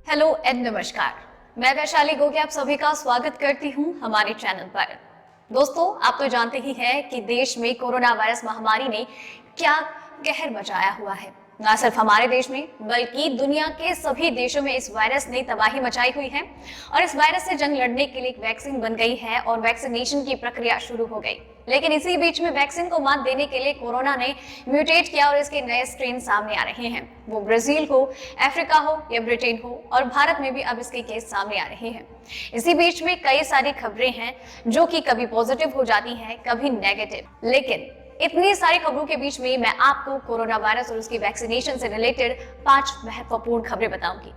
Hello and नमस्कार। मैं वैशाली गोगे आप सभी का स्वागत करती हूं हमारे चैनल पर। दोस्तों, आप तो जानते ही हैं कि देश में कोरोना वायरस महामारी ने क्या कहर मचाया हुआ है। न सिर्फ हमारे देश में बल्कि दुनिया के सभी देशों में इस वायरस ने तबाही मचाई हुई है और इस वायरस से जंग लड़ने के लिए एक वैक्सीन बन गई है और वैक्सीनेशन की प्रक्रिया शुरू हो गई। लेकिन इसी बीच में वैक्सीन को मात देने के लिए कोरोना ने म्यूटेट किया और इसके नए स्ट्रेन सामने आ रहे हैं। वो ब्राजील हो, अफ्रीका हो या ब्रिटेन हो, और भारत में भी अब इसके केस सामने आ रहे हैं। इसी बीच में कई सारी खबरें हैं जो कि कभी पॉजिटिव हो जाती हैं, कभी नेगेटिव। लेकिन इतनी सारी खबरों के बीच में मैं आपको कोरोना वायरस और उसकी वैक्सीनेशन से रिलेटेड 5 महत्वपूर्ण खबरें बताऊंगी।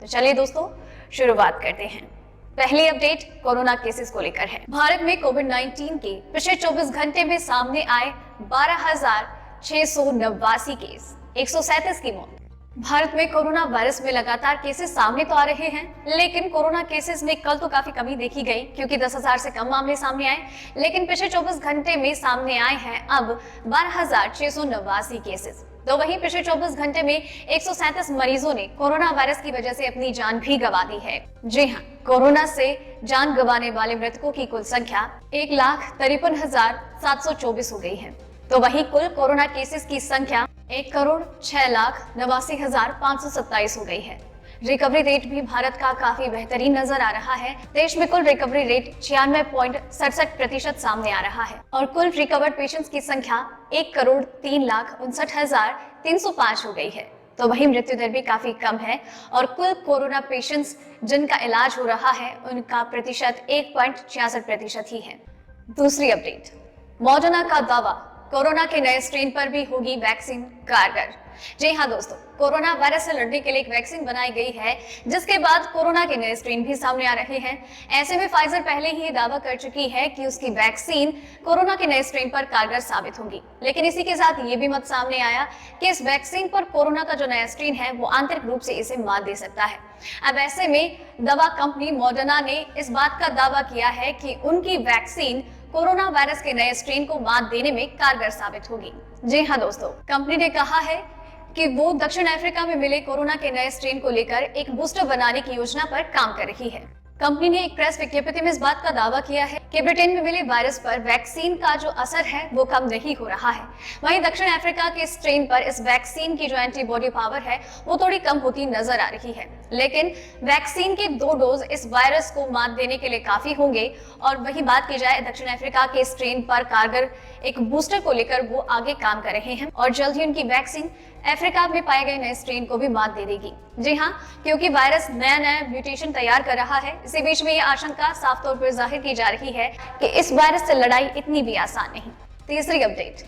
तो चलिए दोस्तों, शुरुआत करते हैं। पहली अपडेट कोरोना केसेस को लेकर है। भारत में कोविड-19 के पिछले 24 घंटे में सामने आए 12,689 केस, 137 की मौत। भारत में कोरोना वायरस में लगातार केसेस सामने तो आ रहे हैं, लेकिन कोरोना केसेस में कल तो काफी कमी देखी गई क्योंकि 10,000 से कम मामले सामने आए। लेकिन पिछले 24 घंटे में सामने आए हैं अब 12,689 केसेस। तो वहीं पिछले 24 घंटे में 137 मरीजों ने कोरोना वायरस की वजह से अपनी जान भी गंवा दी है। जी हाँ, कोरोना से जान गंवाने वाले मृतकों की कुल संख्या 1,53,724 हो गई है। तो वहीं कुल कोरोना केसेस की संख्या 1,06,89,527 हो गई है। रिकवरी रेट भी भारत का काफी बेहतरीन नजर आ रहा है। देश में कुल रिकवरी रेट 96.67% सामने आ रहा है और कुल रिकवर्ड पेशेंट्स की संख्या 1,03,59,305 हो गई है। तो वही मृत्यु दर भी काफी कम है और कुल कोरोना पेशेंट्स जिनका इलाज हो रहा है उनका प्रतिशत 1.66% ही है। दूसरी अपडेट, मॉडर्ना का दावा कोरोना के नए स्ट्रेन पर भी होगी वैक्सीन कारगर। जी हाँ दोस्तों, कोरोना वायरस से लड़ने के लिए एक वैक्सीन बनाई गई है जिसके बाद कोरोना के नए स्ट्रेन भी सामने आ रहे हैं। ऐसे में फाइजर पहले ही दावा कर चुकी है कि उसकी वैक्सीन कोरोना के नए स्ट्रेन पर कारगर साबित होगी। लेकिन इसी के साथ ये भी मत सामने आया कि इस वैक्सीन पर कोरोना का जो नया स्ट्रेन है वो आंतरिक रूप से इसे मात दे सकता है। अब ऐसे में दवा कंपनी मॉडर्ना ने इस बात का दावा किया है कि उनकी वैक्सीन कोरोना वायरस के नए स्ट्रेन को मात देने में कारगर साबित होगी। जी हाँ दोस्तों, कंपनी ने कहा है कि वो दक्षिण अफ्रीका में मिले कोरोना के नए स्ट्रेन को लेकर एक बूस्टर बनाने की योजना पर काम कर रही है। कंपनी ने एक प्रेस विज्ञप्ति में इस बात का दावा किया है कि ब्रिटेन में मिले वायरस पर वैक्सीन का जो असर है वो कम नहीं हो रहा है। वहीं दक्षिण अफ्रीका के स्ट्रेन पर इस वैक्सीन की जो एंटीबॉडी पावर है वो थोड़ी कम होती नजर आ रही है। लेकिन वैक्सीन के 2 डोज इस वायरस को मात देने के लिए काफी होंगे। और वही बात की जाए दक्षिण अफ्रीका के स्ट्रेन पर कारगर एक बूस्टर को लेकर वो आगे काम कर रहे हैं और जल्द ही उनकी वैक्सीन अफ्रीका में पाए गए नए स्ट्रेन को भी मात दे देगी। जी हाँ, क्योंकि वायरस नया नया म्यूटेशन तैयार कर रहा है। इसी बीच में ये आशंका साफ तौर पर जाहिर की जा रही है कि इस वायरस से लड़ाई इतनी भी आसान नहीं। तीसरी अपडेट,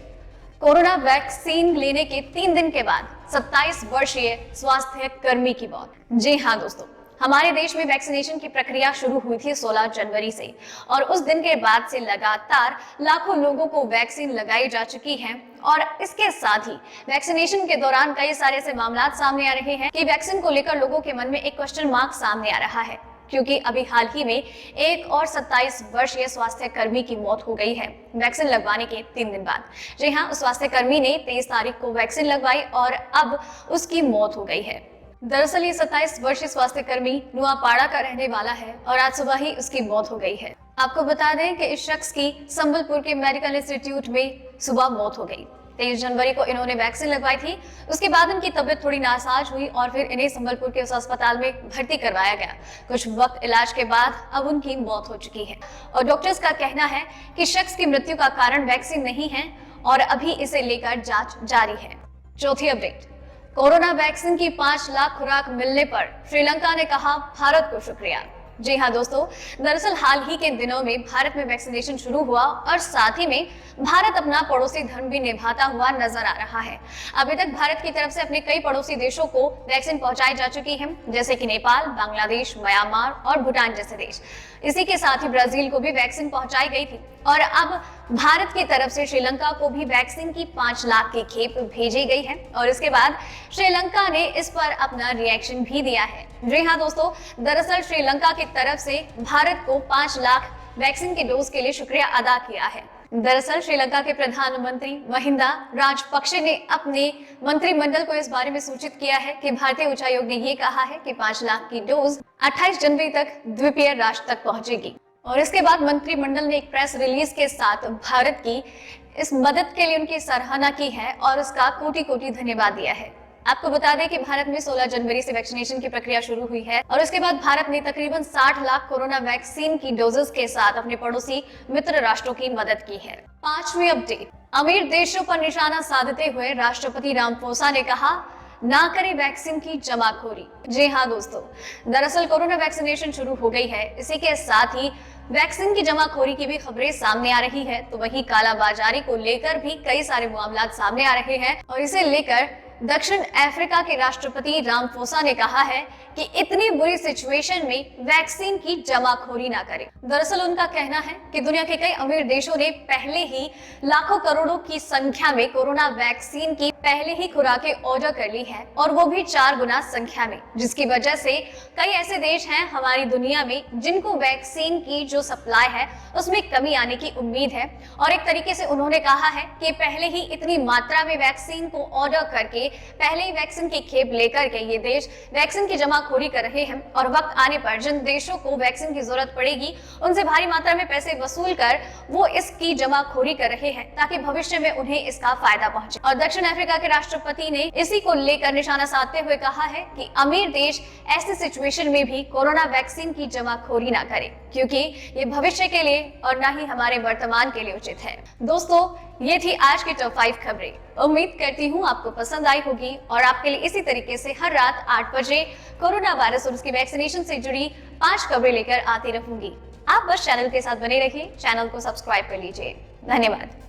कोरोना वैक्सीन लेने के 3 दिन के बाद 27 वर्षीय स्वास्थ्य कर्मी की मौत। जी हाँ दोस्तों, हमारे देश में वैक्सीनेशन की प्रक्रिया शुरू हुई थी 16 जनवरी से और उस दिन के बाद से लगातार लाखों लोगों को वैक्सीन लगाई जा चुकी है। और इसके साथ ही वैक्सीनेशन के दौरान कई सारे ऐसे मामला सामने आ रहे हैं कि वैक्सीन को लेकर लोगों के मन में एक क्वेश्चन मार्क सामने आ रहा है, क्योंकि अभी हाल ही में एक और 27 वर्षीय स्वास्थ्य कर्मी की मौत हो गई है वैक्सीन लगवाने के 3 दिन बाद। जी हाँ, उस स्वास्थ्य कर्मी ने 23 तारीख को वैक्सीन लगवाई और अब उसकी मौत हो गई है। दरअसल ये 27 वर्षीय स्वास्थ्य कर्मी नुआपाड़ा का रहने वाला है और आज सुबह ही उसकी मौत हो गई है। आपको बता दें कि इस शख्स की संबलपुर के मेडिकल इंस्टीट्यूट में सुबह मौत हो गई। 23 जनवरी को इन्होंने वैक्सीन लगवाई थी। उसके बाद इनकी तबीयत थोड़ी नासाज हुई और फिर इन्हें संबलपुर के उस अस्पताल में भर्ती करवाया गया। कुछ वक्त इलाज के बाद अब उनकी मौत हो चुकी है और डॉक्टर्स का कहना है कि शख्स की मृत्यु का कारण वैक्सीन नहीं है और अभी इसे लेकर जांच जारी है। चौथी अपडेट, कोरोना वैक्सीन की 5 लाख खुराक मिलने पर श्रीलंका ने कहा भारत को शुक्रिया। जी हाँ दोस्तों, दरअसल हाल ही के दिनों में भारत में वैक्सीनेशन शुरू हुआ और साथ ही में भारत अपना पड़ोसी धर्म भी निभाता हुआ नजर आ रहा है। अभी तक भारत की तरफ से अपने कई पड़ोसी देशों को वैक्सीन पहुंचाई जा चुकी है, जैसे कि नेपाल, बांग्लादेश, म्यांमार और भूटान जैसे देश। इसी के साथ ही ब्राजील को भी वैक्सीन पहुंचाई गई थी और अब भारत की तरफ से श्रीलंका को भी वैक्सीन की 5 लाख की खेप भेजी गई है और इसके बाद श्रीलंका ने इस पर अपना रिएक्शन भी दिया है। जी हाँ दोस्तों, दरअसल श्रीलंका की तरफ से भारत को 5 लाख वैक्सीन के डोज के लिए शुक्रिया अदा किया है। दरअसल श्रीलंका के प्रधानमंत्री महिंदा राजपक्षे ने अपने मंत्रिमंडल को इस बारे में सूचित किया है कि भारतीय उच्चायोग ने ये कहा है कि 5 लाख की डोज 28 जनवरी तक द्वीपीय राष्ट्र तक पहुंचेगी। और इसके बाद मंत्रिमंडल ने एक प्रेस रिलीज के साथ भारत की इस मदद के लिए उनकी सराहना की है और उसका कोटि कोटि धन्यवाद दिया है। आपको बता दें कि भारत में 16 जनवरी से वैक्सीनेशन की प्रक्रिया शुरू हुई है और उसके बाद भारत ने तकरीबन 60 लाख कोरोना वैक्सीन की डोजेस के साथ अपने पड़ोसी मित्र राष्ट्रों की मदद की है। 5वीं अपडेट, अमीर देशों पर निशाना साधते हुए राष्ट्रपति रामफोसा ने कहा, ना करें वैक्सीन की जमाखोरी। जी हाँ दोस्तों, दरअसल कोरोना वैक्सीनेशन शुरू हो गई है, इसी के साथ ही वैक्सीन की जमाखोरी की भी खबरें सामने आ रही है। तो वहीं कालाबाजारी को लेकर भी कई सारे मामला सामने आ रहे हैं और इसे लेकर दक्षिण अफ्रीका के राष्ट्रपति रामफोसा ने कहा है कि इतनी बुरी सिचुएशन में वैक्सीन की जमाखोरी ना करें। दरअसल उनका कहना है कि दुनिया के कई अमीर देशों ने पहले ही लाखों करोड़ों की संख्या में कोरोना वैक्सीन की पहले ही खुराकें ऑर्डर कर ली है और वो भी 4 गुना संख्या में, जिसकी वजह से कई ऐसे देश हैं हमारी दुनिया में जिनको वैक्सीन की जो सप्लाई है उसमें कमी आने की उम्मीद है। और एक तरीके से उन्होंने कहा है कि पहले ही इतनी मात्रा में वैक्सीन को ऑर्डर करके पहले ही वैक्सीन की खेप लेकर के ये देश वैक्सीन की जमाखोरी कर रहे हैं और वक्त आने पर जिन देशों को वैक्सीन की जरूरत पड़ेगी उनसे भारी मात्रा में पैसे वसूल कर वो इसकी जमाखोरी कर रहे हैं ताकि भविष्य में उन्हें इसका फायदा पहुंचे। और दक्षिण अफ्रीका के राष्ट्रपति ने इसी को लेकर निशाना साधते हुए कहा है कि अमीर देश ऐसी सिचुएशन में भी कोरोना वैक्सीन की जमाखोरी ना करे, क्योंकि ये भविष्य के लिए और ना ही हमारे वर्तमान के लिए उचित है। दोस्तों, ये थी आज की टॉप 5 खबरें। उम्मीद करती हूँ आपको पसंद आई होगी और आपके लिए इसी तरीके से हर रात 8 बजे कोरोना वायरस और उसकी वैक्सीनेशन से जुड़ी 5 खबरें लेकर आती रहूंगी। आप बस चैनल के साथ बने रहिए, चैनल को सब्सक्राइब कर लीजिए। धन्यवाद।